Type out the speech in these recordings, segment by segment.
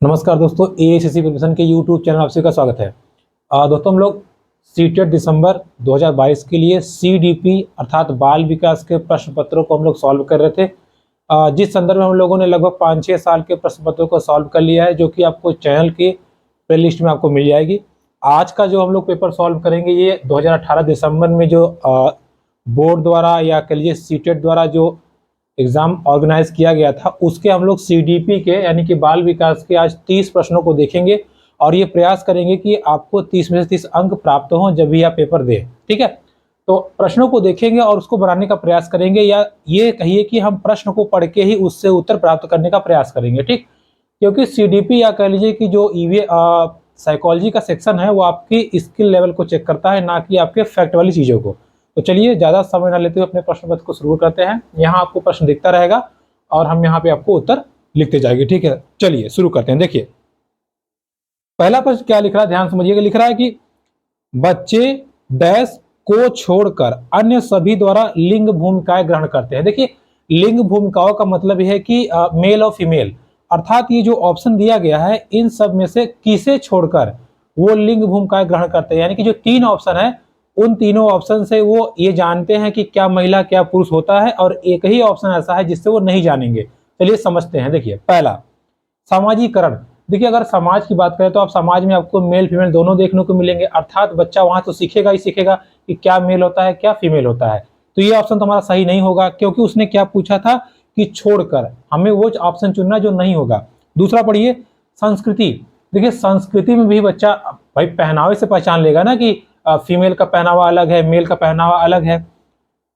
नमस्कार दोस्तों, AICC preparation के यूट्यूब चैनल आप सभी का स्वागत है। दोस्तों हम लोग सीटेट दिसंबर 2022 के लिए सीडीपी अर्थात बाल विकास के प्रश्न पत्रों को हम लोग सॉल्व कर रहे थे। जिस संदर्भ में हम लोगों ने लगभग 5-6 साल के प्रश्न पत्रों को सॉल्व कर लिया है, जो कि आपको चैनल के प्लेलिस्ट में आपको मिल जाएगी। आज का जो हम लोग पेपर सॉल्व करेंगे ये 2018 दिसंबर में जो बोर्ड द्वारा या कह लीजिए सीटेट द्वारा जो एग्जाम ऑर्गेनाइज किया गया था, उसके हम लोग सीडीपी के यानी कि बाल विकास के आज 30 प्रश्नों को देखेंगे और ये प्रयास करेंगे कि आपको 30 में से 30 अंक प्राप्त हों जब भी आप पेपर दें। ठीक है, तो प्रश्नों को देखेंगे और उसको बनाने का प्रयास करेंगे, या ये कहिए कि हम प्रश्न को पढ़ के ही उससे उत्तर प्राप्त करने का प्रयास करेंगे। ठीक, क्योंकि सीडीपी या कह लीजिए कि जो ईवी साइकोलॉजी का सेक्शन है वो आपकी स्किल लेवल को चेक करता है, ना कि आपके फैक्ट वाली चीज़ों को। तो चलिए ज़्यादा समय ना लेते हुए अपने प्रश्न पत्र को शुरू करते हैं। यहाँ आपको प्रश्न दिखता रहेगा और हम यहाँ पे आपको उत्तर लिखते जाएंगे। ठीक है, चलिए शुरू करते हैं। देखिए पहला प्रश्न क्या लिख रहा है, ध्यान समझिएगा। लिख रहा है कि बच्चे डैश को छोड़कर अन्य सभी द्वारा लिंग भूमिकाएं ग्रहण करते हैं। देखिए लिंग भूमिकाओं का मतलब यह है कि मेल और फीमेल, अर्थात ये जो ऑप्शन दिया गया है इन सब में से किसे छोड़कर वो लिंग भूमिकाएं ग्रहण करते हैं, यानी कि जो 3 ऑप्शन है उन तीनों ऑप्शन से वो ये जानते हैं कि क्या महिला क्या पुरुष होता है, और एक ही ऑप्शन ऐसा है जिससे वो नहीं जानेंगे। चलिए समझते हैं। देखिए पहला सामाजिकरण। देखिए अगर समाज की बात करें तो आप समाज में आपको मेल फीमेल दोनों देखने को मिलेंगे, अर्थात बच्चा वहां तो सीखेगा ही सीखेगा कि क्या मेल होता है क्या फीमेल होता है। तो ये ऑप्शन तुम्हारा सही नहीं होगा, क्योंकि उसने क्या पूछा था कि छोड़कर, हमें वो ऑप्शन चुनना जो नहीं होगा। दूसरा पढ़िए संस्कृति। देखिए संस्कृति में भी बच्चा भाई पहनावे से पहचान लेगा ना कि फीमेल का पहनावा अलग है, मेल का पहनावा अलग है।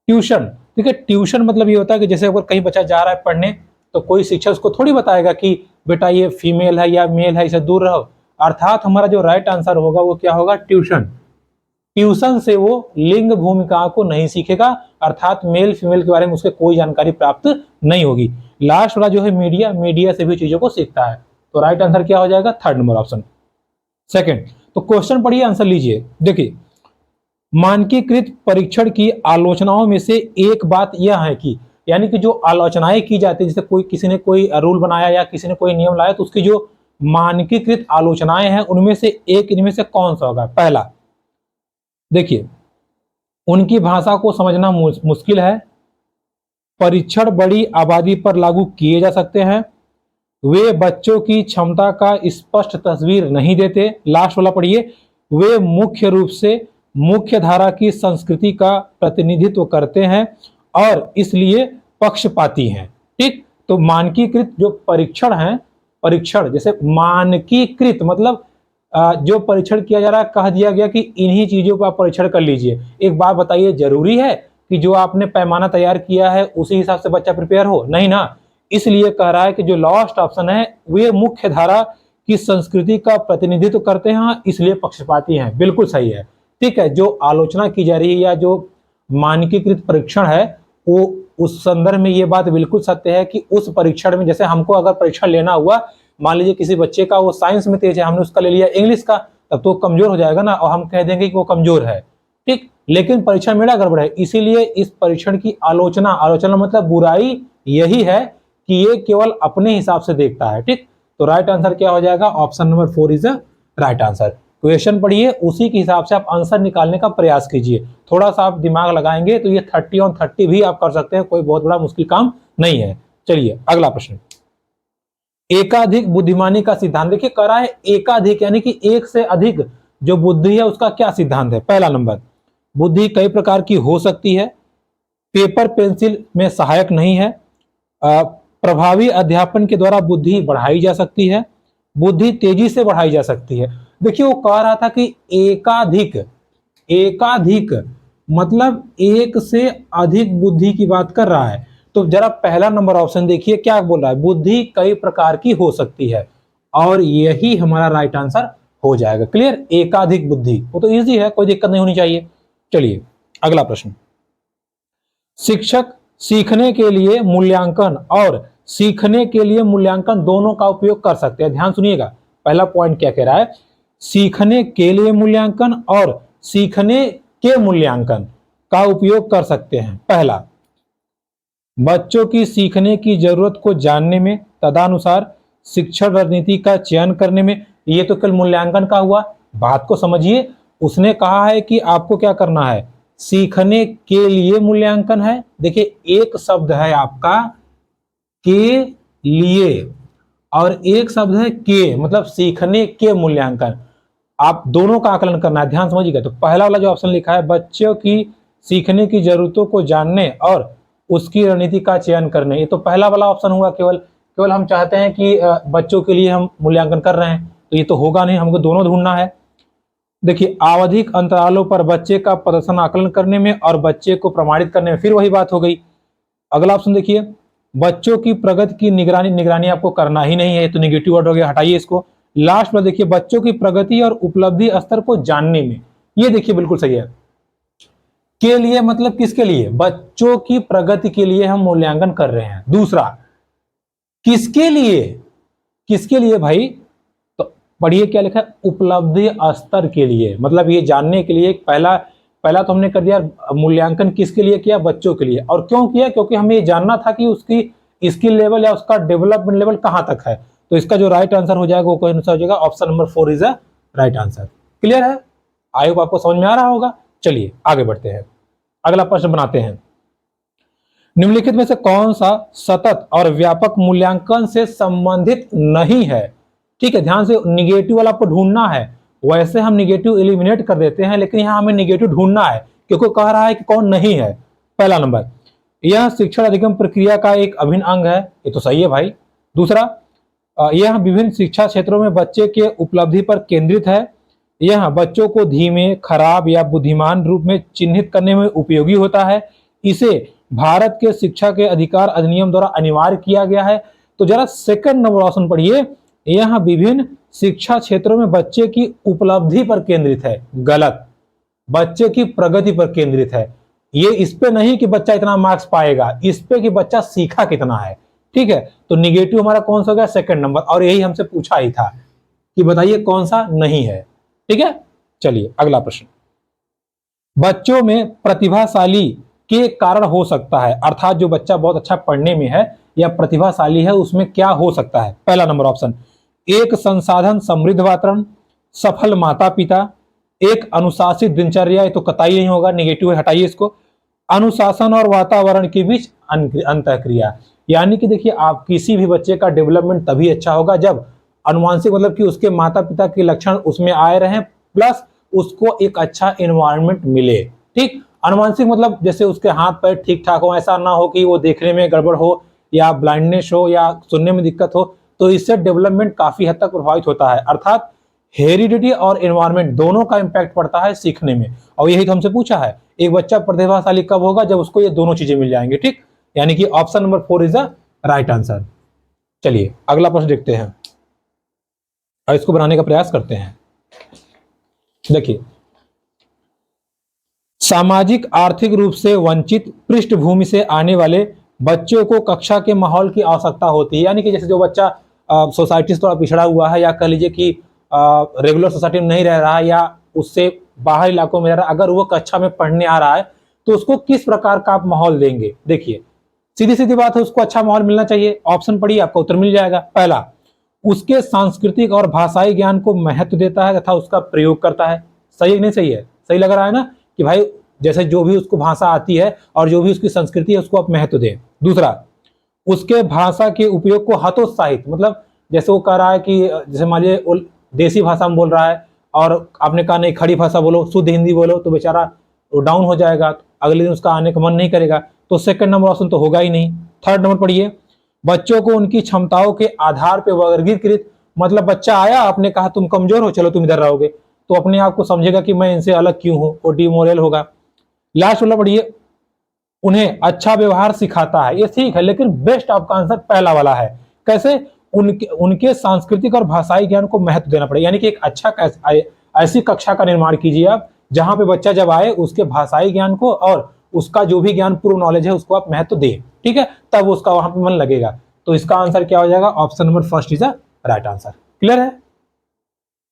ट्यूशन, देखिए ट्यूशन मतलब ये होता है कि जैसे अगर कहीं बच्चा जा रहा है पढ़ने तो कोई शिक्षक उसको थोड़ी बताएगा कि बेटा ये फीमेल है या मेल है, इसे दूर रहो। अर्थात हमारा जो राइट आंसर होगा वो क्या होगा, ट्यूशन। ट्यूशन से वो लिंग भूमिका को नहीं सीखेगा, अर्थात मेल फीमेल के बारे में उसके कोई जानकारी प्राप्त नहीं होगी। लास्ट वाला जो है मीडिया, मीडिया से भी चीजों को सीखता है। तो राइट आंसर क्या हो जाएगा, 3rd नंबर ऑप्शन। सेकेंड, तो क्वेश्चन पढ़िए, आंसर लीजिए। देखिए मानकीकृत परीक्षण की आलोचनाओं में से एक बात यह है कि, यानी कि जो आलोचनाएं की जाती है, जैसे कोई किसी ने कोई रूल बनाया या किसी ने कोई नियम लाया, तो उसकी जो मानकीकृत आलोचनाएं हैं उनमें से एक इनमें से कौन सा होगा। पहला देखिए उनकी भाषा को समझना मुश्किल है, परीक्षण बड़ी आबादी पर लागू किए जा सकते हैं, वे बच्चों की क्षमता का स्पष्ट तस्वीर नहीं देते। लास्ट वाला पढ़िए, वे मुख्य रूप से मुख्य धारा की संस्कृति का प्रतिनिधित्व करते हैं और इसलिए पक्षपाती हैं। ठीक, तो मानकीकृत जो परीक्षण है, परीक्षण जैसे मानकीकृत मतलब जो परीक्षण किया जा रहा है, कह दिया गया कि इन्हीं चीजों का आप परीक्षण कर लीजिए। एक बात बताइए, जरूरी है कि जो आपने पैमाना तैयार किया है उसी हिसाब से बच्चा प्रिपेयर हो? नहीं ना। इसलिए कह रहा है कि जो लास्ट ऑप्शन है वे मुख्य धारा की संस्कृति का प्रतिनिधित्व करते हैं इसलिए पक्षपाती हैं। बिल्कुल सही है। ठीक है, जो आलोचना की जा रही है या जो मानकीकृत परीक्षण है वो उस संदर्भ में ये बात बिल्कुल सत्य है कि उस परीक्षण में, जैसे हमको अगर परीक्षण लेना हुआ, मान लीजिए किसी बच्चे का वो साइंस में तेज है, हमने उसका ले लिया इंग्लिश का, तब तो कमजोर हो जाएगा ना, और हम कह देंगे कि वो कमजोर है। ठीक, लेकिन परीक्षण मेरा गड़बड़ है, इसीलिए इस परीक्षण की आलोचना, आलोचना मतलब बुराई यही है कि ये केवल अपने हिसाब से देखता है। ठीक, तो राइट आंसर क्या हो जाएगा, option number 4 is the right answer. Question पढ़िए, उसी के हिसाब से आप आंसर निकालने का प्रयास कीजिए। थोड़ा सा आप दिमाग लगाएंगे तो ये 30 on 30 भी आप कर सकते हैं, कोई बहुत बड़ा मुश्किल काम नहीं है। चलिए अगला प्रश्न, एकाधिक बुद्धिमानी का सिद्धांत। देखिए कह रहा है एकाधिक यानी कि एक से अधिक जो बुद्धि है उसका क्या सिद्धांत है। पहला नंबर, बुद्धि कई प्रकार की हो सकती है, पेपर पेंसिल में सहायक नहीं है, प्रभावी अध्यापन के द्वारा बुद्धि बढ़ाई जा सकती है, बुद्धि तेजी से बढ़ाई जा सकती है। देखिए वो कह रहा था कि एकाधिक, एकाधिक मतलब एक से अधिक बुद्धि की बात कर रहा है। तो जरा पहला नंबर ऑप्शन देखिए क्या बोल रहा है, बुद्धि कई प्रकार की हो सकती है, और यही हमारा राइट आंसर हो जाएगा। क्लियर, एकाधिक बुद्धि, वो तो इजी है, कोई दिक्कत नहीं होनी चाहिए। चलिए अगला प्रश्न, शिक्षक सीखने के लिए मूल्यांकन और सीखने के लिए मूल्यांकन दोनों का उपयोग कर सकते हैं। ध्यान सुनिएगा, पहला पॉइंट क्या कह रहा है, सीखने के लिए मूल्यांकन और सीखने के मूल्यांकन का उपयोग कर सकते हैं। पहला, बच्चों की सीखने की जरूरत को जानने में, तदनुसार शिक्षण रणनीति का चयन करने में। ये तो केवल मूल्यांकन का हुआ, बात को समझिए। उसने कहा है कि आपको क्या करना है, सीखने के लिए मूल्यांकन है। देखिए एक शब्द है आपका के लिए और एक शब्द है के, मतलब सीखने के मूल्यांकन। आप दोनों का आकलन करना है, ध्यान समझिएगा। तो पहला वाला जो ऑप्शन लिखा है, बच्चों की सीखने की जरूरतों को जानने और उसकी रणनीति का चयन करने, ये तो पहला वाला ऑप्शन हुआ। केवल केवल हम चाहते हैं कि बच्चों के लिए हम मूल्यांकन कर रहे हैं, तो ये तो होगा नहीं, हमको दोनों ढूंढना है। देखिए आवधिक अंतरालों पर बच्चे का प्रदर्शन आकलन करने में और बच्चे को प्रमाणित करने में, फिर वही बात हो गई। अगला ऑप्शन देखिए, बच्चों की प्रगति की निगरानी आपको करना ही नहीं है, तो निगेटिव वर्ड हो गया, हटाइए इसको। लास्ट में देखिए, बच्चों की प्रगति और उपलब्धि स्तर को जानने में, ये देखिए बिल्कुल सही है। के लिए मतलब किसके लिए, बच्चों की प्रगति के लिए हम मूल्यांकन कर रहे हैं। दूसरा, किसके लिए, किसके लिए भाई, तो पढ़िए क्या लिखा है, उपलब्धि स्तर के लिए, मतलब ये जानने के लिए। पहला तो हमने कर दिया मूल्यांकन किसके लिए किया, बच्चों के लिए। और क्यों किया, क्योंकि हमें ये जानना था कि उसकी स्किल लेवल या उसका डेवलपमेंट लेवल कहां तक है। तो इसका जो राइट आंसर हो जाएगा वो कौन सा हो जाएगा, option number 4 is a right answer. Clear है, आई होप आपको समझ में आ रहा होगा। चलिए आगे बढ़ते हैं, अगला प्रश्न बनाते हैं। निम्नलिखित में से कौन सा सतत और व्यापक मूल्यांकन से संबंधित नहीं है। ठीक है, ध्यान से, निगेटिव वाला आपको ढूंढना है। वैसे हम निगेटिव एलिमिनेट कर देते हैं, लेकिन यहां हमें निगेटिव ढूंढना है क्योंकि कह रहा है कि कौन नहीं है। पहला नंबर, यह शिक्षण अधिगम प्रक्रिया का एक अभिन्न अंग है, ये तो सही है भाई। दूसरा, यह विभिन्न शिक्षा क्षेत्रों में बच्चे के उपलब्धि पर केंद्रित है। यह बच्चों को धीमे, खराब या बुद्धिमान रूप में चिन्हित करने में उपयोगी होता है। इसे भारत के शिक्षा के अधिकार अधिनियम द्वारा अनिवार्य किया गया है। तो जरा सेकंड नंबर ऑप्शन पढ़िए, यह विभिन्न शिक्षा क्षेत्रों में बच्चे की उपलब्धि पर केंद्रित है। गलत, बच्चे की प्रगति पर केंद्रित है। ये इस पे नहीं कि बच्चा इतना मार्क्स पाएगा, इस पे कि बच्चा सीखा कितना है। ठीक है, तो निगेटिव हमारा कौन सा हो गया, सेकंड नंबर। और यही हमसे पूछा ही था कि बताइए कौन सा नहीं है। ठीक है, चलिए अगला प्रश्न, बच्चों में प्रतिभाशाली के कारण हो सकता है, अर्थात जो बच्चा बहुत अच्छा पढ़ने में है या प्रतिभाशाली है उसमें क्या हो सकता है। पहला नंबर ऑप्शन, एक संसाधन समृद्ध वातावरण, सफल माता पिता, एक अनुशासित दिनचर्या, ये तो कतई नहीं होगा, निगेटिव है, हटाइए इसको। अनुशासन और वातावरण के बीच अंतःक्रिया, यानी कि देखिए आप किसी भी बच्चे का डेवलपमेंट तभी अच्छा होगा जब अनुवांशिक, मतलब कि उसके माता पिता के लक्षण उसमें आए रहे, प्लस उसको एक अच्छा एनवायरनमेंट मिले। ठीक, अनुवांशिक मतलब जैसे उसके हाथ पैर ठीक ठाक हो, ऐसा ना हो कि वो देखने में गड़बड़ हो या ब्लाइंडनेस हो या सुनने में दिक्कत हो, तो इससे डेवलपमेंट काफी हद तक प्रभावित होता है। अर्थात हेरिडिटी और एनवायरनमेंट दोनों का इंपैक्ट पड़ता है सीखने में। और यही तो हमसे पूछा है, एक बच्चा प्रतिभाशाली कब होगा, जब उसको ये दोनों चीजें मिल जाएंगी। ठीक, यानी कि option number 4 is the right answer. चलिए अगला प्रश्न देखते हैं और इसको बनाने का प्रयास करते हैं। देखिए, सामाजिक आर्थिक रूप से वंचित पृष्ठभूमि से आने वाले बच्चों को कक्षा के माहौल की आवश्यकता होती है। यानी कि जैसे जो बच्चा सोसाइटी से थोड़ा पिछड़ा हुआ है, या कह लीजिए कि रेगुलर सोसाइटी में नहीं रह रहा है या उससे बाहर इलाकों में रह रहा है, अगर वो कक्षा में पढ़ने आ रहा है तो उसको किस प्रकार का आप माहौल देंगे। देखिए सीधी सीधी बात है, उसको अच्छा माहौल मिलना चाहिए। ऑप्शन पढ़िए, आपका उत्तर मिल जाएगा। पहला, उसके सांस्कृतिक और भाषाई ज्ञान को महत्व देता है तथा उसका प्रयोग करता है। सही नहीं सही है, सही लग रहा है ना, कि भाई जैसे जो भी उसको भाषा आती है और जो भी उसकी संस्कृति है उसको आप महत्व दें। दूसरा, उसके भाषा के उपयोग को हतोत्साहित, मतलब जैसे वो कह रहा है कि जैसे मान लीजिए देसी भाषा में बोल रहा है और आपने कहा नहीं खड़ी भाषा बोलो, शुद्ध हिंदी बोलो, तो बेचारा डाउन हो जाएगा, अगले दिन उसका आने का मन नहीं करेगा। तो सेकंड नंबर ऑप्शन तो होगा ही नहीं। थर्ड नंबर पढ़िए, बच्चों को उनकी क्षमताओं के आधार पर वर्गीकृत, मतलब बच्चा आया, आपने कहा तुम कमजोर हो, चलो तुम इधर रहोगे, तो अपने आप को समझेगा कि मैं इनसे अलग क्यों हूं, वो डिमोरल होगा। लास्ट वाला पढ़िए, उन्हें अच्छा व्यवहार सिखाता है। ये ठीक है, लेकिन बेस्ट आपका आंसर पहला वाला है। कैसे, उनके सांस्कृतिक और भाषाई ज्ञान को महत्व देना पड़ेगा। यानी कि एक अच्छा ऐसी कक्षा का निर्माण कीजिए आप, जहां पे बच्चा जब आए उसके भाषाई ज्ञान को और उसका जो भी ज्ञान पूर्व नॉलेज है उसको आप महत्व दें। ठीक है, तब उसका वहां पे मन लगेगा। तो इसका आंसर क्या हो जाएगा, option number first is the right answer. Clear है,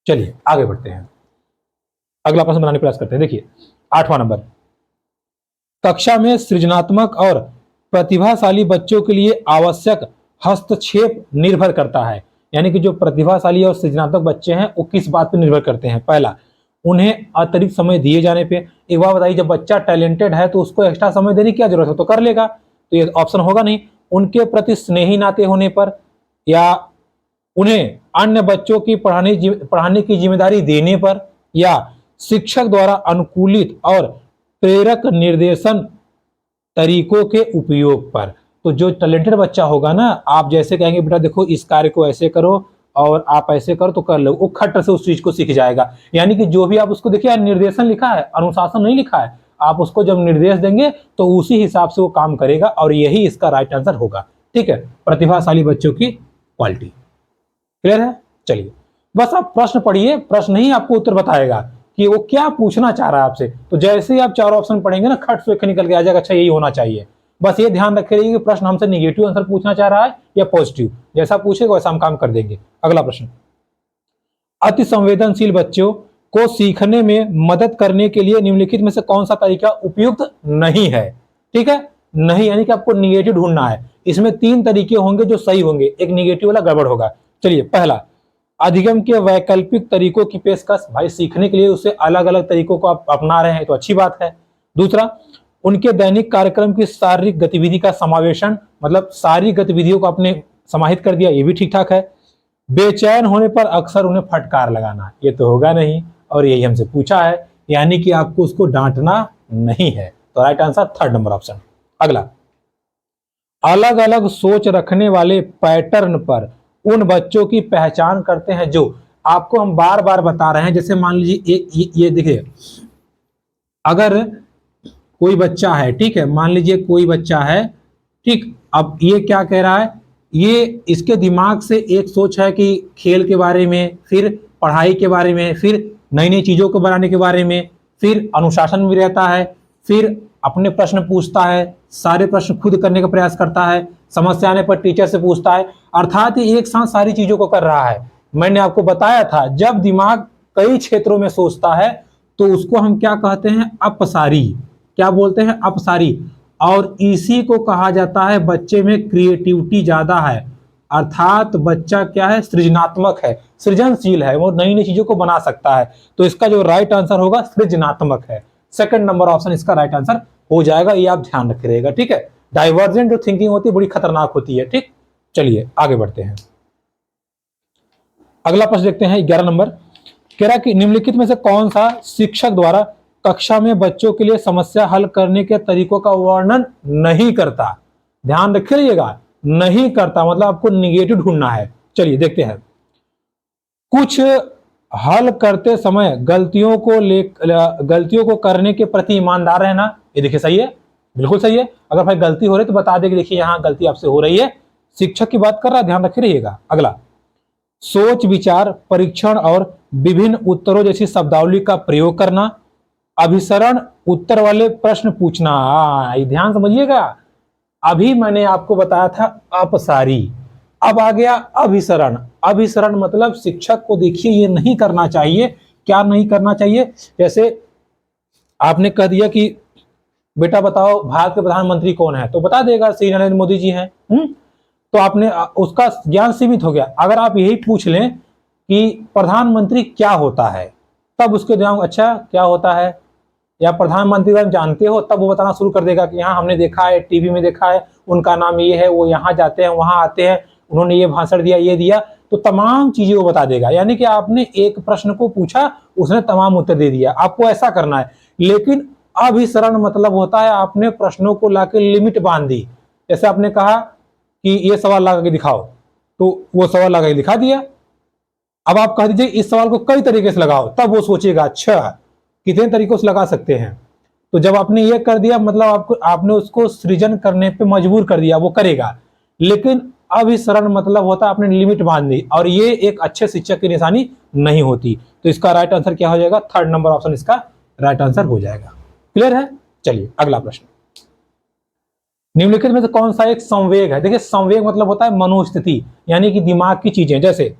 चलिए आगे बढ़ते हैं, अगला प्रश्न बनाने का प्रयास करते हैं। देखिए 8वां नंबर, कक्षा में सृजनात्मक और प्रतिभाशाली बच्चों के लिए आवश्यक हस्तक्षेप निर्भर करता है। यानी कि जो प्रतिभाशाली और सृजनात्मक बच्चे हैं वो किस बात पर निर्भर करते हैं? पहला, उन्हें अतिरिक्त समय दिए जाने पे। एक बात बताइए, जब बच्चा टैलेंटेड है तो उसको एक्स्ट्रा समय देने की क्या जरूरत है? तो कर लेगा, तो ये ऑप्शन होगा नहीं। उनके प्रति स्नेही नाते होने पर, या उन्हें अन्य बच्चों की पढ़ाने की जिम्मेदारी देने पर, या शिक्षक द्वारा अनुकूलित और प्रेरक निर्देशन तरीकों के उपयोग पर। तो जो टैलेंटेड बच्चा होगा ना, आप जैसे कहेंगे बेटा देखो इस कार्य को ऐसे करो और आप ऐसे करो तो कर लो, वो खट से उस चीज को सीख जाएगा। यानी कि जो भी आप उसको देखिए, निर्देशन लिखा है, अनुशासन नहीं लिखा है। आप उसको जब निर्देश देंगे तो उसी हिसाब से वो काम करेगा, और यही इसका राइट आंसर होगा। ठीक है, प्रतिभाशाली बच्चों की क्वालिटी। क्लियर है? चलिए, बस आप प्रश्न पढ़िए, प्रश्न ही आपको उत्तर बताएगा कि वो क्या पूछना चाह रहा है आपसे। तो जैसे ही आप चारों ऑप्शन पढ़ेंगे ना, खट से निकल के आ जाएगा, अच्छा यही होना चाहिए। बस ये ध्यान रखे रहिए कि प्रश्न हमसे निगेटिव आंसर पूछना चाह रहा है या पॉजिटिव। जैसा पूछेगा वैसा हम काम कर देंगे। अगला प्रश्न, अति संवेदनशील बच्चों को सीखने में मदद करने के लिए निम्नलिखित में से कौन सा तरीका उपयुक्त नहीं है? ठीक है, नहीं यानी कि आपको निगेटिव ढूंढना है। इसमें 3 तरीके होंगे जो सही होंगे, एक निगेटिव वाला गड़बड़ होगा। चलिए, पहला, अधिगम के वैकल्पिक तरीकों की पेशकश। भाई सीखने के लिए उससे अलग अलग तरीकों को आप अपना रहे हैं तो अच्छी बात है। दूसरा, उनके दैनिक कार्यक्रम की शारीरिक गतिविधि का समावेशन, मतलब सारी गतिविधियों को आपने समाहित कर दिया, ये भी ठीक ठाक है। बेचैन होने पर अक्सर उन्हें फटकार लगाना, ये तो होगा नहीं, और यही हमसे पूछा है, यानी कि आपको उसको डांटना नहीं है। तो right answer 3rd number option. अगला, अलग अलग सोच रखने वाले पैटर्न पर उन बच्चों की पहचान करते हैं जो आपको हम बार बार बता रहे हैं। जैसे मान लीजिए ये देखिए, अगर कोई बच्चा है, ठीक है, मान लीजिए कोई बच्चा है, ठीक, अब ये क्या कह रहा है, ये इसके दिमाग से एक सोच है कि खेल के बारे में, फिर पढ़ाई के बारे में, फिर नई नई चीजों को बनाने के बारे में, फिर अनुशासन में रहता है, फिर अपने प्रश्न पूछता है, सारे प्रश्न खुद करने का प्रयास करता है, समस्या आने पर टीचर से पूछता है, अर्थात ये एक साथ सारी चीजों को कर रहा है। मैंने आपको बताया था, जब दिमाग कई क्षेत्रों में सोचता है तो उसको हम क्या कहते हैं? अपसारी। क्या बोलते हैं? अपसारी। और इसी को कहा जाता है बच्चे में क्रिएटिविटी ज्यादा है, अर्थात बच्चा क्या है? सृजनात्मक है, सृजनशील है, वो नई नई चीजों को बना सकता है। तो इसका जो राइट आंसर होगा सृजनात्मक है। 2nd नंबर ऑप्शन इसका राइट आंसर हो जाएगा, ये आप ध्यान रखिएगा। ठीक है, डाइवर्जेंट जो थिंकिंग होती है बड़ी खतरनाक होती है। ठीक, चलिए आगे बढ़ते हैं। अगला प्रश्न देखते हैं 11 नंबर। कह रहा कि निम्नलिखित में से कौन सा शिक्षक द्वारा कक्षा में बच्चों के लिए समस्या हल करने के तरीकों का वर्णन नहीं करता? ध्यान रखिएगा, नहीं करता मतलब आपको निगेटिव ढूंढना है। चलिए देखते हैं। कुछ हल करते समय गलतियों को करने के प्रति ईमानदार रहना, ये देखिए सही है, बिल्कुल सही है। अगर भाई गलती हो रही है तो बता दे कि देखिए यहाँ गलती आपसे हो रही है, शिक्षक की बात कर रहा है, ध्यान रखे रहिएगा। अगला, सोच विचार परीक्षण और विभिन्न उत्तरों जैसी शब्दावली का प्रयोग करना, अभिसरण उत्तर वाले प्रश्न पूछना। ध्यान समझिएगा, अभी मैंने आपको बताया था अपसारी, अब आ गया अभिसरण। अभिसरण मतलब शिक्षक को देखिए ये नहीं करना चाहिए। क्या नहीं करना चाहिए? जैसे आपने कह दिया कि बेटा बताओ भारत के प्रधानमंत्री कौन है, तो बता देगा श्री नरेंद्र मोदी जी हैं। तो आपने उसका ज्ञान सीमित हो गया। अगर आप यही पूछ लें कि प्रधानमंत्री क्या होता है, तब उसके दिमाग अच्छा क्या होता है, या प्रधानमंत्री अगर जानते हो, तब वो बताना शुरू कर देगा कि हाँ हमने देखा है, टीवी में देखा है, उनका नाम ये है, वो यहाँ जाते हैं, वहां आते हैं, उन्होंने ये भाषण दिया, ये दिया, तो तमाम चीजें वो बता देगा। यानी कि आपने एक प्रश्न को पूछा, उसने तमाम उत्तर दे दिया। आपको ऐसा करना है। लेकिन अभिसरण मतलब होता है आपने प्रश्नों को लाके लिमिट बांध दी। जैसे आपने कहा कि ये सवाल लगा के दिखाओ, तो वो सवाल लगा के दिखा दिया। अब आप कह दीजिए इस सवाल को कई तरीके से लगाओ, तब वो सोचेगा अच्छा कितने तरीकों से लगा सकते हैं। तो जब आपने ये कर दिया मतलब आपने उसको सृजन करने पे मजबूर कर दिया, वो करेगा। लेकिन अभिसरण मतलब होता है आपने लिमिट बांध दी, और ये एक अच्छे शिक्षक की निशानी नहीं होती। तो इसका राइट आंसर क्या हो जाएगा? 3rd नंबर ऑप्शन इसका राइट आंसर हो जाएगा। क्लियर है? चलिए अगला प्रश्न, निम्नलिखित में से कौन सा एक संवेग है? देखिए संवेग मतलब होता है मनोस्थिति, यानी कि दिमाग की चीजें, जैसे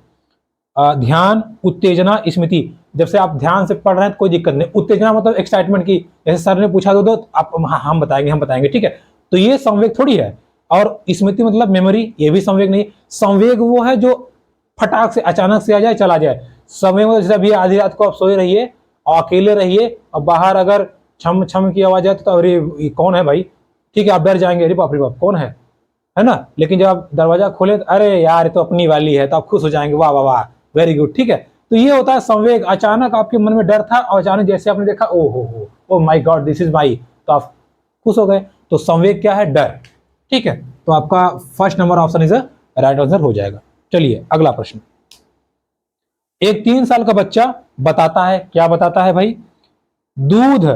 ध्यान, उत्तेजना, स्मृति। जब से आप ध्यान से पढ़ रहे हैं तो कोई दिक्कत नहीं। उत्तेजना मतलब एक्साइटमेंट की, जैसे सर ने पूछा दो आप हम बताएंगे, ठीक है, तो ये संवेग थोड़ी है। और स्मृति मतलब मेमोरी, ये भी संवेग नहीं। संवेग वो है जो फटाक से अचानक से आ जाए, चला जाए। समय में जैसे अभी आधी रात को आप सोए रहिए और अकेले रहिए और बाहर अगर छम छम की आवाज आए तो अरे ये कौन है भाई, ठीक है आप डर जाएंगे, अरे बाप रे बाप कौन है ना। लेकिन जब आप दरवाजा खोले तो अरे यार ये तो अपनी वाली है, तो आप खुश हो जाएंगे, वाह वाह वाह वेरी गुड, ठीक है। तो ये होता है संवेग। अचानक आपके मन में डर था और अचानक जैसे आपने देखा ओ हो oh my God this is my, तो आप खुश हो गए। तो संवेग क्या है, डर, ठीक है। तो आपका first number option is right answer हो जाएगा। चलिए अगला प्रश्न। एक 3 साल का बच्चा बताता है, क्या बताता है भाई, दूध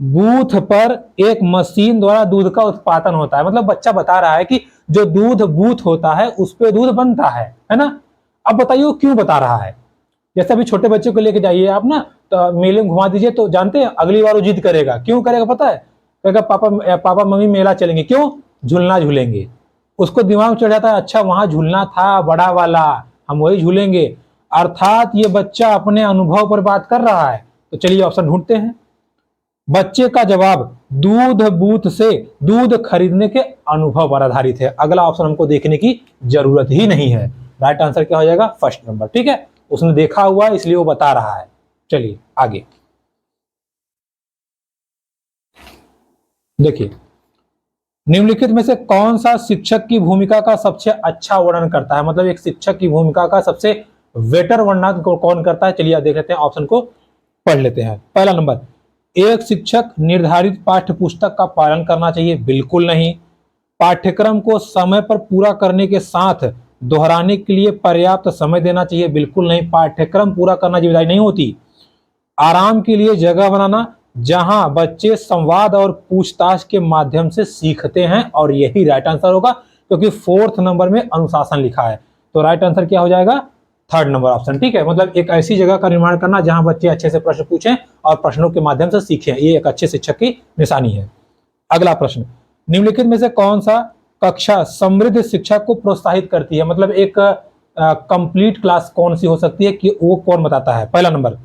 बूथ पर एक मशीन द्वारा दूध का उत्पादन होता है। मतलब बच्चा बता रहा है कि जो दूध बूथ होता है उस पर दूध बनता है ना। अब बताइए वो क्यों बता रहा है। जैसे अभी छोटे बच्चे को लेके जाइए आप ना, तो मेले में घुमा दीजिए, तो जानते हैं अगली बार वो जिद करेगा। क्यों करेगा पता है, कहेगा पापा पापा मम्मी मेला चलेंगे, क्यों, झूलना झूलेंगे। उसको दिमाग में चढ़ जाता है अच्छा वहां झूलना था बड़ा वाला, हम वही झूलेंगे। अर्थात ये बच्चा अपने अनुभव पर बात कर रहा है। तो चलिए ऑप्शन ढूंढते हैं। बच्चे का जवाब दूध बूथ से दूध खरीदने के अनुभव पर आधारित है। अगला ऑप्शन हमको देखने की जरूरत ही नहीं है। राइट आंसर क्या हो जाएगा, फर्स्ट नंबर, ठीक है। उसने देखा हुआ इसलिए वो बता रहा है। चलिए आगे देखिए, निम्नलिखित में से कौन सा शिक्षक की भूमिका का सबसे अच्छा वर्णन करता है। मतलब एक शिक्षक की भूमिका का सबसे बेटर वर्णन कौन करता है। चलिए देख लेते हैं, ऑप्शन को पढ़ लेते हैं। पहला नंबर, एक शिक्षक निर्धारित पाठ्य पुस्तक का पालन करना चाहिए, बिल्कुल नहीं। पाठ्यक्रम को समय पर पूरा करने के साथ दोहराने के लिए पर्याप्त समय देना चाहिए, बिल्कुल नहीं। पाठ्यक्रम पूरा करना जिम्मेदारी नहीं होती। आराम के लिए जगह बनाना जहां बच्चे संवाद और पूछताछ के माध्यम से सीखते हैं, और यही राइट आंसर होगा क्योंकि 4th नंबर में अनुशासन लिखा है। तो राइट आंसर क्या हो जाएगा, 3rd नंबर ऑप्शन, ठीक है। मतलब एक ऐसी जगह का निर्माण करना जहां बच्चे अच्छे से प्रश्न पूछें और प्रश्नों के माध्यम से सीखें, ये एक अच्छे शिक्षक की निशानी है। अगला प्रश्न, निम्नलिखित में से कौन सा कक्षा समृद्ध शिक्षा को प्रोत्साहित करती है। मतलब एक कंप्लीट क्लास कौन सी हो सकती है कि वो कौन बताता है। पहला नंबर,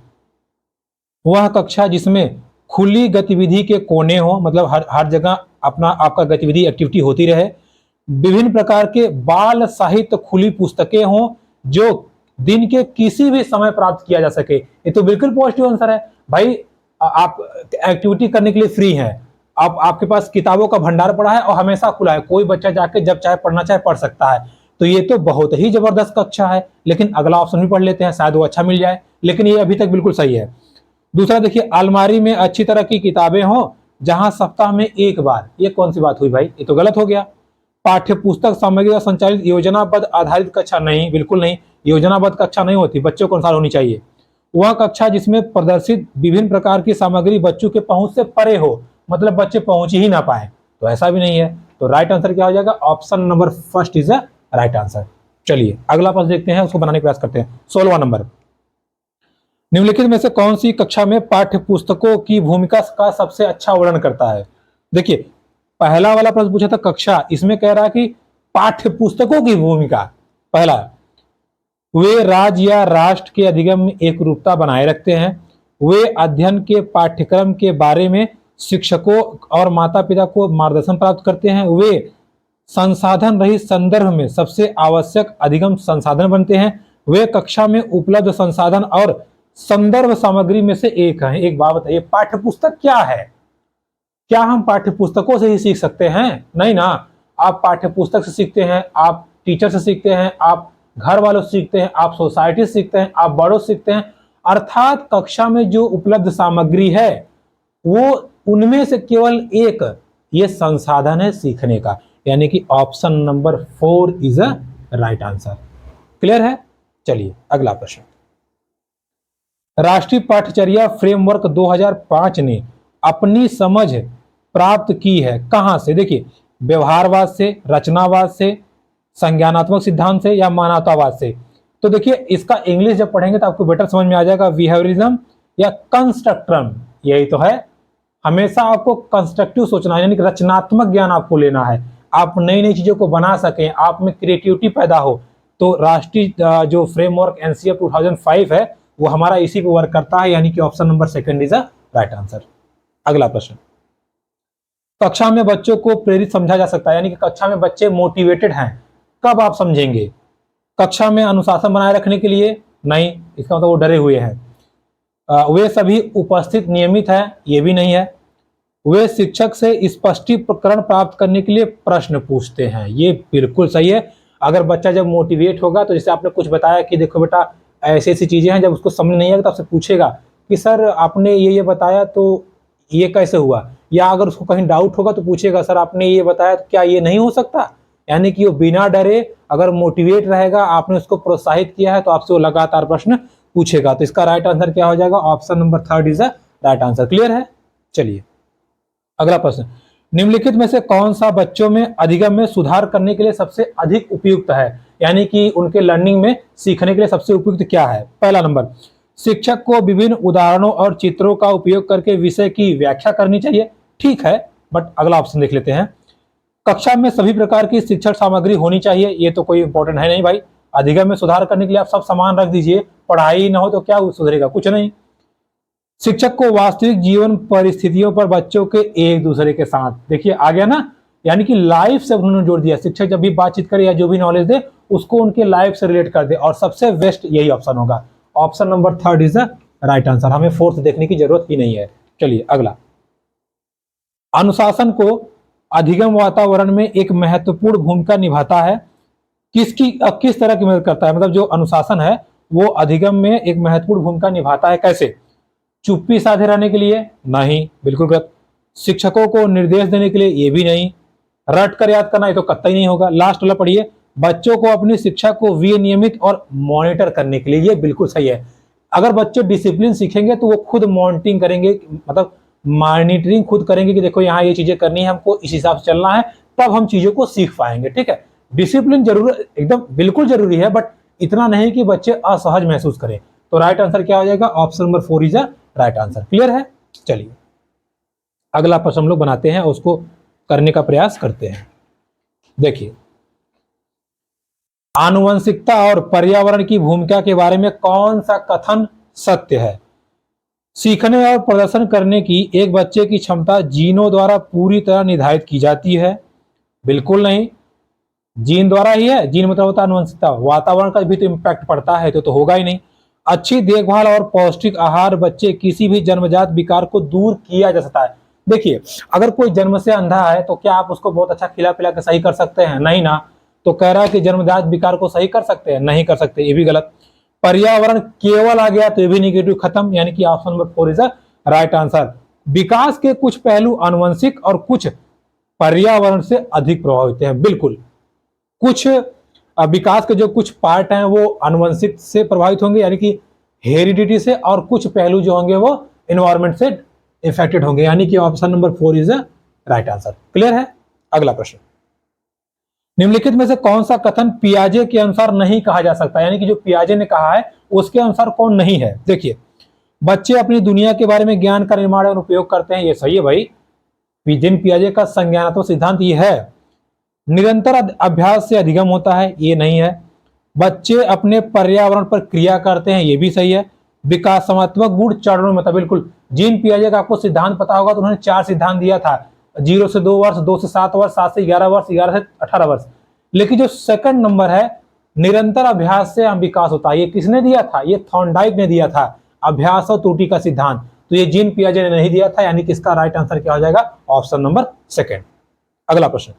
वह कक्षा जिसमें खुली गतिविधि के कोने हो, मतलब हर जगह अपना आपका गतिविधि एक्टिविटी होती रहे। विभिन्न प्रकार के बाल साहित्य खुली पुस्तकें हों जो दिन के किसी भी समय प्राप्त किया जा सके। ये तो बिल्कुल पॉजिटिव आंसर है भाई। आप एक्टिविटी करने के लिए फ्री हैं, आपके पास किताबों का भंडार पड़ा है और हमेशा खुला है, कोई बच्चा जाके जब चाहे पढ़ना चाहे पढ़ सकता है। तो ये तो बहुत ही जबरदस्त कक्षा है। लेकिन अगला ऑप्शन भी पढ़ लेते हैं, शायद वो अच्छा मिल जाए, लेकिन ये अभी तक बिल्कुल सही है। दूसरा देखिए, अलमारी में अच्छी तरह की किताबें हों जहां सप्ताह में एक बार, ये कौन सी बात हुई भाई, ये तो गलत हो गया। पाठ्य पुस्तक सामग्री का संचालित योजनाबद्ध आधारित कक्षा नहीं, बिल्कुल नहीं, योजनाबद्ध कक्षा नहीं होती, बच्चों के अनुसार होनी चाहिए। वह कक्षा जिसमें प्रदर्शित विभिन्न प्रकार की सामग्री बच्चों के पहुंच से परे हो, मतलब बच्चे पहुंच ही ना पाए, तो ऐसा भी नहीं है। तो राइट आंसर क्या हो जाएगा, option number first is the right answer. चलिए अगला प्रश्न देखते हैं, उसको बनाने का प्रयास करते हैं। 16वां नंबर, निम्नलिखित में से कौन सी कक्षा में पाठ्य पुस्तकों की भूमिका का सबसे अच्छा वर्णन करता है। देखिए पहला वाला प्रश्न पूछा था कक्षा, इसमें कह रहा है कि पाठ्य पुस्तकों की भूमिका। पहला, वे राज्य या राष्ट्र के अधिगम में एक रूपता बनाए रखते हैं। वे अध्ययन के पाठ्यक्रम के बारे में शिक्षकों और माता पिता को मार्गदर्शन प्राप्त करते हैं। वे संसाधन रहित संदर्भ में सबसे आवश्यक अधिगम संसाधन बनते हैं। वे कक्षा में उपलब्ध संसाधन और संदर्भ सामग्री में से एक है। एक बात बताइए, पाठ्य पुस्तक क्या है? क्या हम पाठ्य पुस्तकों से ही सीख सकते हैं? नहीं ना। आप पाठ्य पुस्तक से सीखते हैं, आप टीचर से सीखते हैं, आप घर वालों से सीखते हैं, आप सोसाइटी से सीखते हैं, आप बड़ों से सीखते हैं। अर्थात कक्षा में जो उपलब्ध सामग्री है वो उनमें से केवल एक ये संसाधन है सीखने का, यानी कि option number 4 is a right answer. Clear है? चलिए अगला प्रश्न, राष्ट्रीय पाठ्यचर्या फ्रेमवर्क 2005 ने अपनी समझ प्राप्त की है कहां से? देखिए व्यवहारवाद से, रचनावाद से, संज्ञानात्मक सिद्धांत से या मानवतावाद से। तो देखिए इसका इंग्लिश जब पढ़ेंगे तो आपको बेटर समझ में आ जाएगा, बिहेवियरिज्म या कंस्ट्रक्टिव्म, यही तो है। हमेशा आपको कंस्ट्रक्टिव सोचना है, यानी कि रचनात्मक ज्ञान आपको लेना है, आप नई नई चीजों को बना सकें, आप में क्रिएटिविटी पैदा हो। तो राष्ट्रीय जो फ्रेमवर्क एनसीएफ 2005 है वो हमारा इसी पे वर्क करता है, यानी कि option number 2 is a right answer. अगला प्रश्न, कक्षा में बच्चों को प्रेरित समझा जा सकता है, यानी कि कक्षा में बच्चे मोटिवेटेड हैं, कब आप समझेंगे? कक्षा में अनुशासन बनाए रखने के लिए? नहीं, इसका मतलब वो डरे हुए हैं। वे सभी उपस्थित नियमित है? ये भी नहीं है। वे शिक्षक से स्पष्टीकरण प्राप्त करने के लिए प्रश्न पूछते हैं? ये बिल्कुल सही है। अगर बच्चा जब मोटिवेट होगा तो जैसे आपने कुछ बताया कि देखो बेटा ऐसी ऐसी चीजें हैं, जब उसको समझ नहीं आएगा तो आपसे पूछेगा कि सर आपने ये बताया तो ये कैसे हुआ, या अगर उसको कहीं डाउट होगा तो पूछेगा सर आपने ये बताया तो क्या ये नहीं हो सकता। यानी कि वो बिना डरे अगर मोटिवेट रहेगा, आपने उसको प्रोत्साहित किया है तो आपसे वो लगातार प्रश्न पूछेगा। तो इसका राइट आंसर क्या हो जाएगा? Option number 3 is the right answer. Clear है? चलिए अगला प्रश्न, निम्नलिखित में से कौन सा बच्चों में अधिगम में सुधार करने के लिए सबसे अधिक उपयुक्त है? यानी कि उनके लर्निंग में सीखने के लिए सबसे उपयुक्त क्या है? पहला नंबर, शिक्षक को विभिन्न उदाहरणों और चित्रों का उपयोग करके विषय की व्याख्या करनी चाहिए। ठीक है, बट अगला ऑप्शन देख लेते हैं। कक्षा में सभी प्रकार की शिक्षण सामग्री होनी चाहिए। ये तो कोई इंपॉर्टेंट है नहीं भाई। अधिगम में सुधार करने के लिए आप सब सामान रख दीजिए, पढ़ाई ना हो तो क्या सुधरेगा? कुछ नहीं। शिक्षक को वास्तविक जीवन परिस्थितियों पर बच्चों के एक दूसरे के साथ, देखिए आ गया ना, यानी कि लाइफ से उन्होंने जोड़ दिया। शिक्षक जब भी बातचीत करे या जो भी नॉलेज दे उसको उनके लाइफ से रिलेट कर दे, और सबसे बेस्ट यही ऑप्शन होगा। Option number 3 is the right answer. हमें फोर्थ देखने की जरूरत ही नहीं है। चलिए अगला, अनुशासन को अधिगम वातावरण में एक महत्वपूर्ण भूमिका निभाता है। किस तरह की मदद करता है? मतलब जो अनुशासन है वो अधिगम में एक महत्वपूर्ण भूमिका निभाता है। कैसे? चुप्पी साधे रहने के लिए? नहीं, बिल्कुल गलत। शिक्षकों को निर्देश देने के लिए? ये भी नहीं। रट कर याद करना? ये तो कतई नहीं होगा। लास्ट वाला पढ़िए, बच्चों को अपनी शिक्षा को विनियमित और मॉनिटर करने के लिए। ये बिल्कुल सही है। अगर बच्चे डिसिप्लिन सीखेंगे तो वो खुद मॉनिटरिंग करेंगे, मतलब मॉनिटरिंग खुद करेंगे कि देखो यहाँ ये चीजें करनी है, हमको इस हिसाब से चलना है, तब हम चीजों को सीख पाएंगे। ठीक है, डिसिप्लिन जरूर एकदम बिल्कुल जरूरी है, बट इतना नहीं कि बच्चे असहज महसूस करें। तो राइट आंसर क्या हो जाएगा? Option number 4 is right answer. Clear है? चलिए अगला प्रश्न हम लोग बनाते हैं, उसको करने का प्रयास करते हैं। देखिए, आनुवंशिकता और पर्यावरण की भूमिका के बारे में कौन सा कथन सत्य है? सीखने और प्रदर्शन करने की एक बच्चे की क्षमता जीनों द्वारा पूरी तरह निर्धारित की जाती है? बिल्कुल नहीं, जीन द्वारा ही है। जीन मतलब होता है आनुवंशिकता। वातावरण का भी तो इम्पैक्ट पड़ता है, तो होगा ही नहीं। अच्छी देखभाल और पौष्टिक आहार बच्चे किसी भी जन्मजात विकार को दूर किया जा सकता है। देखिए, अगर कोई जन्म से अंधा है तो क्या आप उसको बहुत अच्छा खिला पिला के सही कर सकते हैं? नहीं ना। तो कह रहा है कि जन्मजात विकार को सही कर सकते हैं? नहीं कर सकते, ये भी गलत। पर्यावरण केवल आ गया तो ये भी निगेटिव, खत्म। यानी कि option number 4 is right answer. विकास के कुछ पहलू आनुवंशिक और कुछ पर्यावरण से अधिक प्रभावित हैं। बिल्कुल, कुछ विकास के जो कुछ पार्ट हैं वो आनुवंशिक से प्रभावित होंगे, यानी कि हेरिडिटी से, और कुछ पहलू जो होंगे वो एनवायरमेंट से इफेक्टेड होंगे। यानी कि option number 4 is right answer. Clear है? अगला प्रश्न, निम्नलिखित में से कौन सा कथन पियाजे के अनुसार नहीं कहा जा सकता? यानी कि जो पियाजे ने कहा है उसके अनुसार कौन नहीं है? देखिए, बच्चे अपनी दुनिया के बारे में ज्ञान का निर्माण और उपयोग करते हैं। ये सही है भाई। जीन पियाजे का संज्ञानात्मक सिद्धांत ये है। निरंतर अभ्यास से अधिगम होता है? ये नहीं है। बच्चे अपने पर्यावरण पर क्रिया करते हैं? ये भी सही है। विकासात्मक गुण चरणों में था? बिल्कुल। जीन पियाजे का आपको सिद्धांत पता होगा तो उन्होंने 4 सिद्धांत दिया था। 0 से 2 वर्ष, 2 से 7 वर्ष, 7 से 11 वर्ष, 11 से 18 वर्ष। लेकिन जो सेकंड नंबर है, निरंतर अभ्यास से विकास होता है, ये किसने दिया था? ये थॉर्नडाइक ने दिया था, अभ्यास और त्रुटि का सिद्धांत। तो ये जीन पियाजे ने नहीं दिया था। यानी कि इसका राइट आंसर क्या हो जाएगा? Option number 2। अगला प्रश्न,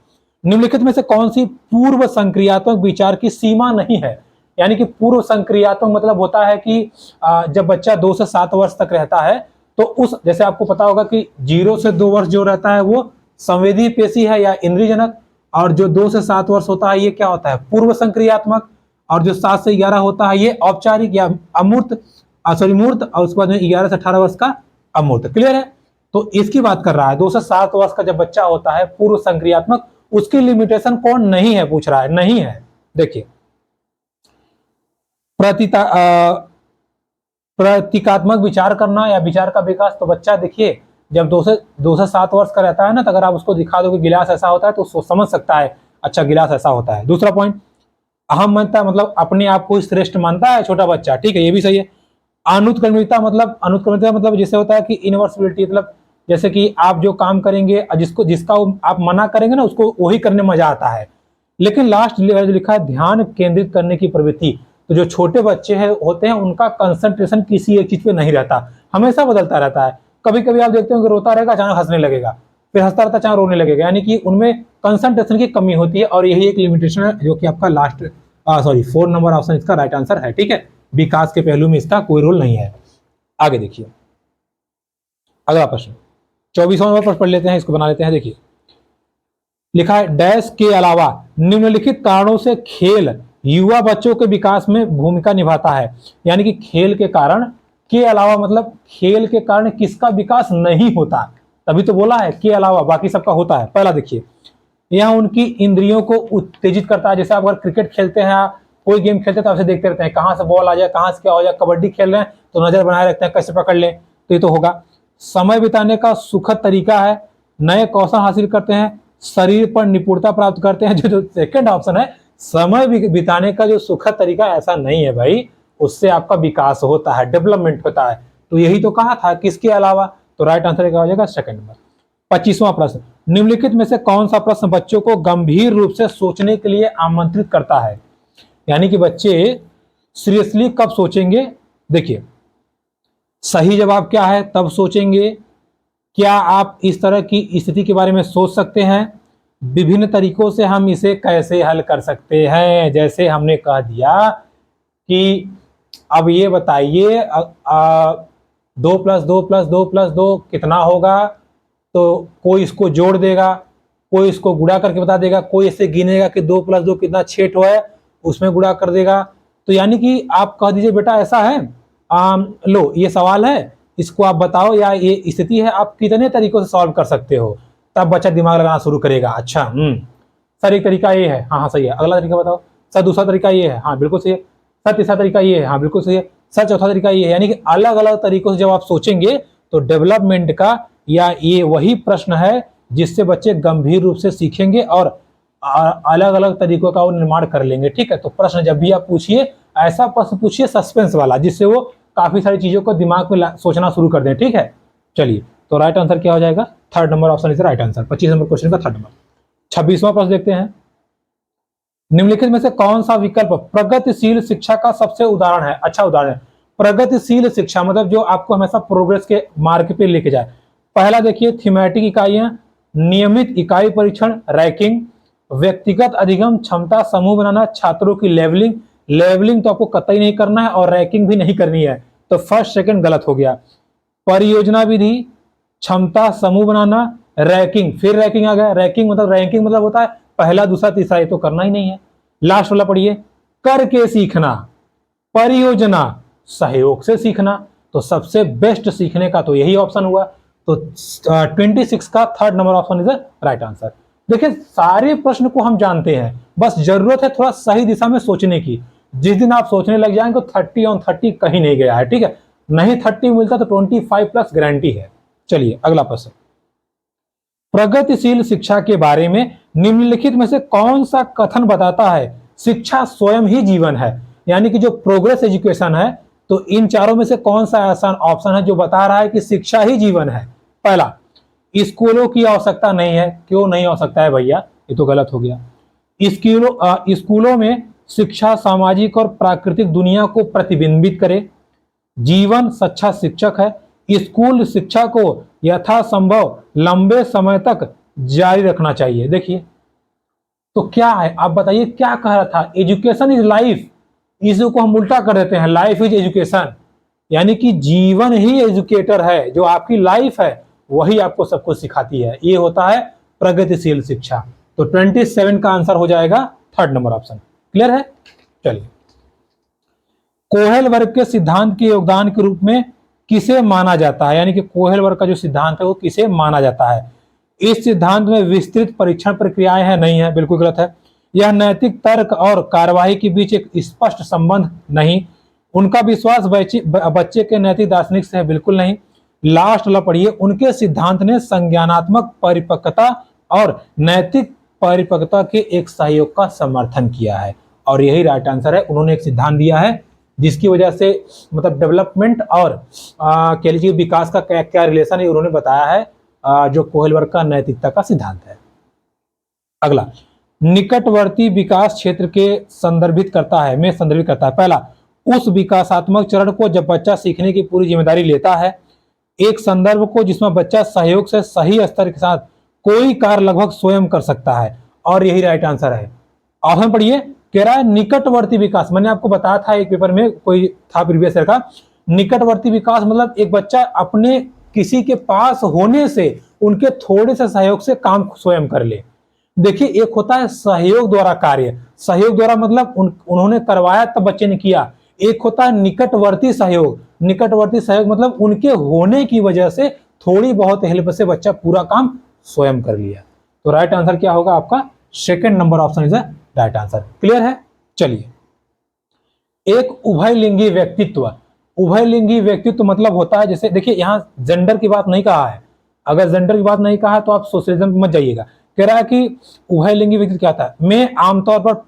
निम्नलिखित में से कौन सी पूर्व संक्रियात्मक विचार की सीमा नहीं है? यानी कि पूर्व संक्रियात्मक मतलब होता है कि जब बच्चा 2 से 7 वर्ष तक रहता है तो उस, जैसे आपको पता होगा कि 0 से 2 वर्ष जो रहता है वो संवेदी पेशी है या इंद्रियजनक, और जो 2 से 7 वर्ष होता है ये क्या होता है? पूर्व संक्रियात्मक, और जो 7 से 11 होता है ये औपचारिक या अमूर्त, मूर्त, और उसके बाद 11 से 18 वर्ष का अमूर्त। क्लियर है? तो इसकी बात कर रहा है। 2 से 7 वर्ष का जब बच्चा होता है पूर्व संक्रियात्मक, उसकी लिमिटेशन कौन नहीं है पूछ रहा है? नहीं है। देखिए, प्रतीकात्मक विचार करना या विचार का विकास, तो बच्चा देखिए जब 2 से 7 वर्ष का रहता है ना, तो अगर आप उसको दिखा दो कि गिलास ऐसा होता है तो उसको समझ सकता है, अच्छा गिलास ऐसा होता है। दूसरा पॉइंट, अहम मानता है, मतलब अपने आप को श्रेष्ठ मानता है छोटा बच्चा। ठीक है, ये भी सही है। अनुत्क्रमणिकता मतलब जैसे होता है कि इनवर्सिबिलिटी, मतलब जैसे कि आप जो काम करेंगे जिसका आप मना करेंगे ना उसको वही करने में मजा आता है। लेकिन लास्ट जो लिखा है ध्यान केंद्रित करने की प्रवृत्ति, तो जो छोटे बच्चे हैं होते हैं उनका कंसंट्रेशन किसी एक चीज पे नहीं रहता, हमेशा बदलता रहता है। कभी कभी आप देखते हो कि रोता रहेगा, अचानक हंसने लगेगा, फिर हंसता रहता अचानक रोने लगेगा, यानी कि उनमें कंसंट्रेशन की कमी होती है, और यही एक लिमिटेशन है जो कि आपका लास्ट 4 नंबर ऑप्शन इसका राइट आंसर है। ठीक है, विकास के पहलू में इसका कोई रोल नहीं है। आगे देखिए अगला प्रश्न 24वां नंबर पर पढ़ लेते हैं, इसको बना लेते हैं। देखिए लिखा है डैश के अलावा निम्नलिखित कारणों से खेल युवा बच्चों के विकास में भूमिका निभाता है, यानी कि खेल के कारण के अलावा मतलब खेल के कारण किसका विकास नहीं होता, तभी तो बोला है के अलावा, बाकी सबका होता है। पहला देखिए यह उनकी इंद्रियों को उत्तेजित करता है, जैसे आप अगर क्रिकेट खेलते हैं, कोई गेम खेलते हैं तो आपसे देखते रहते हैं कहां से बॉल आ जाए, कहां से क्या हो जाए, कबड्डी खेल रहे हैं तो नजर बनाए रखते हैं कैसे पकड़ लें, तो ये तो होगा। समय बिताने का सुखद तरीका है, नए कौशल हासिल करते हैं, शरीर पर निपुणता प्राप्त करते हैं। जो सेकंड ऑप्शन है समय बिताने का जो सुखद तरीका, ऐसा नहीं है भाई, उससे आपका विकास होता है, डेवलपमेंट होता है। तो यही तो कहा था किसके अलावा, तो राइट आंसर क्या हो जाएगा सेकंड नंबर। 25वां प्रश्न निम्नलिखित में से कौन सा प्रश्न बच्चों को गंभीर रूप से सोचने के लिए आमंत्रित करता है, यानी कि बच्चे सीरियसली कब सोचेंगे। देखिए सही जवाब क्या है तब सोचेंगे, क्या आप इस तरह की स्थिति के बारे में सोच सकते हैं, विभिन्न तरीकों से हम इसे कैसे हल कर सकते हैं, जैसे हमने कह दिया कि अब ये बताइए 2+2+2+2 कितना होगा, तो कोई इसको जोड़ देगा, कोई इसको गुणा करके बता देगा, कोई इसे गिनेगा कि 2+2 कितना 6 है, उसमें गुणा कर देगा। तो यानी कि आप कह दीजिए बेटा ऐसा है, लो ये सवाल है, इसको आप बताओ, या ये स्थिति है, आप कितने तरीकों से सॉल्व कर सकते हो, तब बच्चा दिमाग लगाना शुरू करेगा। अच्छा सर एक तरीका ये है, हाँ हाँ सही है, अगला तरीका बताओ सर, दूसरा तरीका ये है, हाँ बिल्कुल सही है सर, तीसरा तरीका ये है, हाँ बिल्कुल सही है सर, चौथा तरीका ये है। यानी कि अलग अलग तरीकों से जब आप सोचेंगे तो डेवलपमेंट का या ये वही प्रश्न है जिससे बच्चे गंभीर रूप से सीखेंगे और अलग अलग तरीकों का वो निर्माण कर लेंगे। ठीक है, तो प्रश्न जब भी आप पूछिए ऐसा प्रश्न पूछिए सस्पेंस वाला, जिससे वो काफी सारी चीजों को दिमाग में सोचना शुरू कर दें। ठीक है, चलिए तो राइट आंसर क्या हो जाएगा, third number option is right answer. 25 number question का थर्ड नंबर। 26वां प्रश्न देखते हैं, निम्नलिखित में से कौन सा विकल्प प्रगतिशील शिक्षा का सबसे उदाहरण है, अच्छा उदाहरण है। प्रगतिशील शिक्षा मतलब जो आपको हमेशा प्रोग्रेस के मार्ग पे लेके जाए। पहला देखिए थीमेटिक इकाइयां, नियमित इकाई परीक्षण रैंकिंग, व्यक्तिगत अधिगम क्षमता समूह बनाना, छात्रों की लेवलिंग, लेवलिंग तो आपको कतई नहीं करना है और रैंकिंग भी नहीं करनी है, तो फर्स्ट सेकंड गलत हो गया। परियोजना विधि, क्षमता समूह बनाना, रैंकिंग, फिर रैंकिंग आ गया, रैंकिंग मतलब होता है पहला दूसरा तीसरा, ये तो करना ही नहीं है। लास्ट वाला पढ़िए, करके सीखना, परियोजना, सहयोग से सीखना, तो सबसे बेस्ट सीखने का तो यही ऑप्शन हुआ। तो 26 का third number option is right answer. देखिए सारे प्रश्न को हम जानते हैं, बस जरूरत है थोड़ा सही दिशा में सोचने की। जिस दिन आप सोचने लग जाएंगे तो 30 on 30 कहीं नहीं गया है। ठीक है, नहीं 30 मिलता तो 25+ गारंटी है। चलिए अगला प्रश्न, प्रगतिशील शिक्षा के बारे में निम्नलिखित में से कौन सा कथन बताता है शिक्षा स्वयं ही जीवन है, यानी कि जो प्रोग्रेस एजुकेशन है, तो इन चारों में से कौन सा ऐसा ऑप्शन है जो बता रहा है कि शिक्षा ही जीवन है। पहला, स्कूलों की आवश्यकता नहीं है, क्यों नहीं हो सकता है भैया, ये तो गलत हो गया। स्कूलों में शिक्षा सामाजिक और प्राकृतिक दुनिया को प्रतिबिंबित करे, जीवन सच्चा शिक्षक है, स्कूल शिक्षा को यथासंभव लंबे समय तक जारी रखना चाहिए। देखिए तो क्या है, आप बताइए क्या कह रहा था, एजुकेशन इज लाइफ, इसको हम उल्टा कर देते हैं, लाइफ इज एजुकेशन, यानी कि जीवन ही एजुकेटर है, जो आपकी लाइफ है वही आपको सब कुछ सिखाती है, ये होता है प्रगतिशील शिक्षा। तो 27 का आंसर हो जाएगा थर्ड नंबर ऑप्शन। क्लियर है, चलिए कोहेल वर्ग के सिद्धांत के योगदान के रूप में किसे माना जाता है, यानी कि कोहेल वर्ग का जो सिद्धांत है वो किसे माना जाता है। इस सिद्धांत में विस्तृत परीक्षण प्रक्रियाएं हैं, नहीं है, बिल्कुल गलत है। यह नैतिक तर्क और कार्यवाही के बीच एक स्पष्ट संबंध नहीं, उनका विश्वास बच्चे के नैतिक दार्शनिक से है, बिल्कुल नहीं। लास्ट वाला पढ़िए, उनके सिद्धांत ने संज्ञानात्मक परिपक्वता और नैतिक परिपक्वता के एक सहयोग का समर्थन किया है, और यही राइट आंसर है। उन्होंने एक सिद्धांत दिया है जिसकी वजह से मतलब डेवलपमेंट और कह लीजिए विकास का क्या क्या रिलेशन है, उन्होंने बताया है, जो कोहेल वर्ग का नैतिकता का सिद्धांत है। अगला निकटवर्ती विकास क्षेत्र के संदर्भित करता है, में संदर्भित करता है। पहला, उस विकासात्मक चरण को जब बच्चा सीखने की पूरी जिम्मेदारी लेता है। एक संदर्भ को जिसमें बच्चा सहयोग से सही स्तर के साथ कोई कार्य लगभग स्वयं कर सकता है, और यही राइट आंसर है। ऑप्शन पढ़िए, कह रहा है निकटवर्ती विकास। मैंने आपको बताया था एक पेपर में, कोई था प्रीवियस ईयर का, निकटवर्ती विकास मतलब एक बच्चा अपने किसी के पास होने से, उनके थोड़े से सहयोग से काम स्वयं कर ले। देखिए, एक होता है सहयोग द्वारा कार्य, सहयोग द्वारा मतलब उन्होंने करवाया तब बच्चे ने किया। एक होता है निकटवर्ती सहयोग, निकटवर्ती सहयोग मतलब उनके होने की वजह से थोड़ी बहुत हेल्प से बच्चा पूरा काम स्वयं कर लिया। तो राइट आंसर क्या होगा आपका? Second number option is the right answer. Clear है? चलिए, एक उभयलिंगी व्यक्तित्व। उभयलिंगी व्यक्तित्व मतलब होता है, जैसे देखिए यहां जेंडर की बात नहीं कहा है, अगर जेंडर की बात नहीं कहा है तो आप सोशलिज्म मत जाइएगा। कह रहा है कि उभयलिंगी व्यक्तित्व क्या था, में आमतौर पर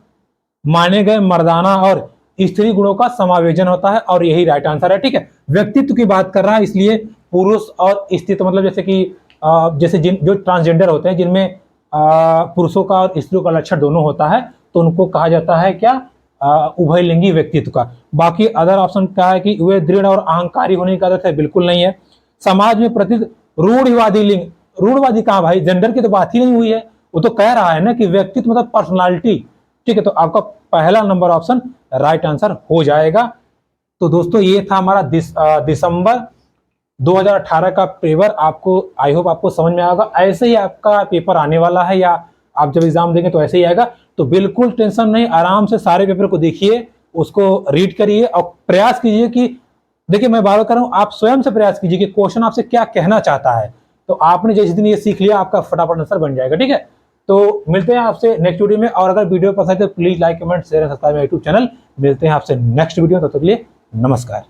माने गए मर्दाना और स्त्री गुणों का समावेशन होता है, और यही राइट आंसर है। ठीक है, व्यक्तित्व की बात कर रहा है, इसलिए पुरुष और स्त्री, तो मतलब जैसे कि जैसे जो ट्रांसजेंडर होते हैं, जिनमें पुरुषों का और स्त्रियों का लक्षण दोनों होता है, तो उनको कहा जाता है क्या? उभयलिंगी व्यक्तित्व का। बाकी अदर ऑप्शन क्या है कि वे दृढ़ और अहंकारी होने की आदत है, बिल्कुल नहीं है। समाज में प्रतित रूढ़िवादी लिंग, रूढ़वादी कहाँ भाई, जेंडर की तो बात ही नहीं हुई है। वो तो कह रहा है ना कि व्यक्तित्व मतलब पर्सनालिटी। ठीक है, तो आपका पहला नंबर ऑप्शन राइट आंसर हो जाएगा। तो दोस्तों, ये था हमारा दिसंबर 2018 का पेपर। आपको, आई होप आपको समझ में आएगा। ऐसे ही आपका पेपर आने वाला है, या आप जब एग्जाम देंगे तो ऐसे ही आएगा। तो बिल्कुल टेंशन नहीं, आराम से सारे पेपर को देखिए, उसको रीड करिए और प्रयास कीजिए कि, देखिए मैं बार बार कर रहा हूं, आप स्वयं से प्रयास कीजिए कि क्वेश्चन आपसे क्या कहना चाहता है। तो आपने जिस दिन ये सीख लिया, आपका फटाफट आंसर बन जाएगा। ठीक है, तो मिलते हैं आपसे नेक्स्ट वीडियो में। और अगर वीडियो पसंद है तो please like, comment, share, subscribe YouTube channel. मिलते हैं आपसे नेक्स्ट वीडियो, तब तक के लिए नमस्कार।